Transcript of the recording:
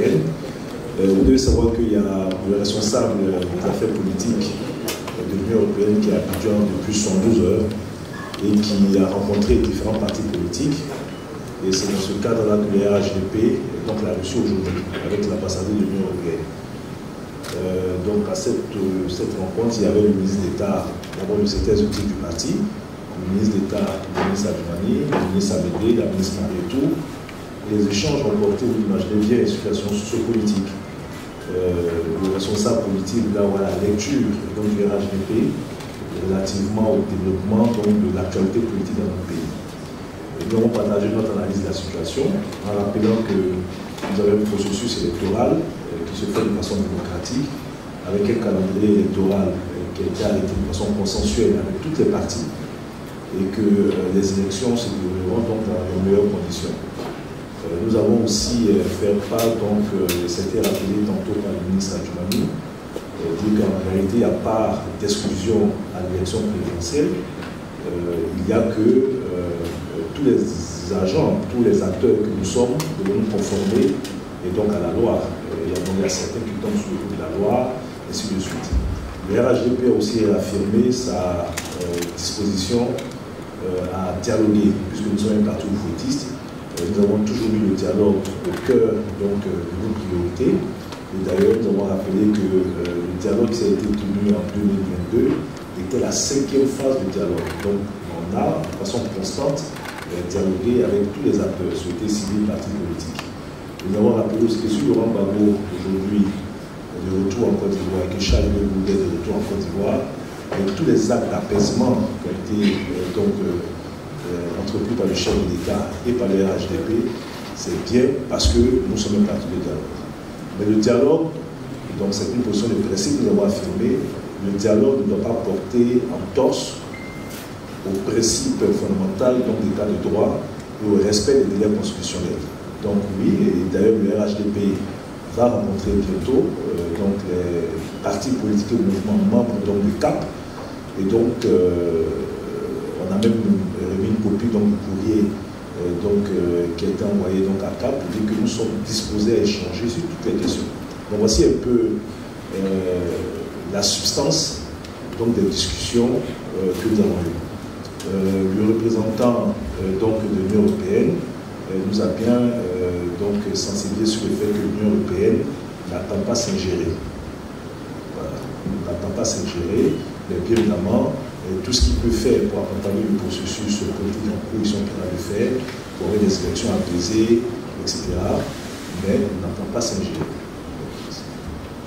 européenne. Vous devez savoir qu'il y a le responsable des affaires politiques de l'Union européenne qui est à Abidjan depuis 112 heures et qui a rencontré différents partis politiques. Et c'est dans ce cadre-là que le RHDP l'a reçu aujourd'hui avec l'ambassadeur de l'Union européenne. Donc à cette rencontre, il y avait le ministre d'État, d'abord le secrétaire exécutif du parti, le ministre d'État, le ministre Adjumani, le ministre Amédée, la ministre Marietou. Les échanges ont porté, vous imaginez bien, les situations sociopolitiques. Le responsable politique là où la lecture donc, du RHDP relativement au développement donc, de l'actualité politique dans notre pays. Et nous avons partagé notre analyse de la situation en rappelant que nous avons un processus électoral qui se fait de façon démocratique avec un calendrier électoral qui a été arrêté de façon consensuelle avec toutes les parties et que les élections se dérouleront donc dans les meilleures conditions. Nous avons aussi fait part, donc, c'était rappelé tantôt par le ministre Adjumani, dit qu'en réalité, il n'y a pas d'exclusion à l'élection présidentielle. Il n'y a que tous les agents, tous les acteurs que nous sommes devons nous conformer et donc à la loi. Il y a certains qui tombent sous le coup de la loi, et ainsi de suite. Le RHDP a aussi réaffirmé sa disposition à dialoguer, puisque nous sommes un parti ouvritiste. Nous avons toujours mis le dialogue au cœur donc, de nos priorités. Et d'ailleurs, nous avons rappelé que le dialogue qui a été tenu en 2022 était la 5e phase du dialogue. Donc, on a, de façon constante, dialogué avec tous les acteurs, société civile, partis politiques. Nous avons rappelé aussi que sur Laurent Gbagbo, aujourd'hui, de retour en Côte d'Ivoire, et que Charles Boudet de retour en Côte d'Ivoire, avec tous les actes d'apaisement qui ont été entrepris par le chef de l'État et par le RHDP, c'est bien parce que nous sommes un parti de dialogue. Mais le dialogue, donc c'est une position de principe que nous avons affirmée, le dialogue ne doit pas porter en torse au principe fondamental d'état de droit et au respect des délais constitutionnels. Donc oui, et d'ailleurs le RHDP va rencontrer bientôt donc les partis politiques et mouvements membres donc, du CAP. Et donc, on a même remis une copie donc, du courrier qui a été envoyé donc, à CAP pour dire que nous sommes disposés à échanger sur toutes les questions. Donc voici un peu la substance donc, des discussions que nous avons eues. Le représentant donc, de l'Union européenne nous a bien donc, sensibilisé sur le fait que l'Union européenne n'attend pas s'ingérer. Voilà. N'attend pas s'ingérer, mais bien évidemment, tout ce qu'il peut faire pour accompagner le processus politique en cours, ils sont prêts à le faire, pour avoir des élections apaisées, etc. Mais on n'attend pas s'ingérer.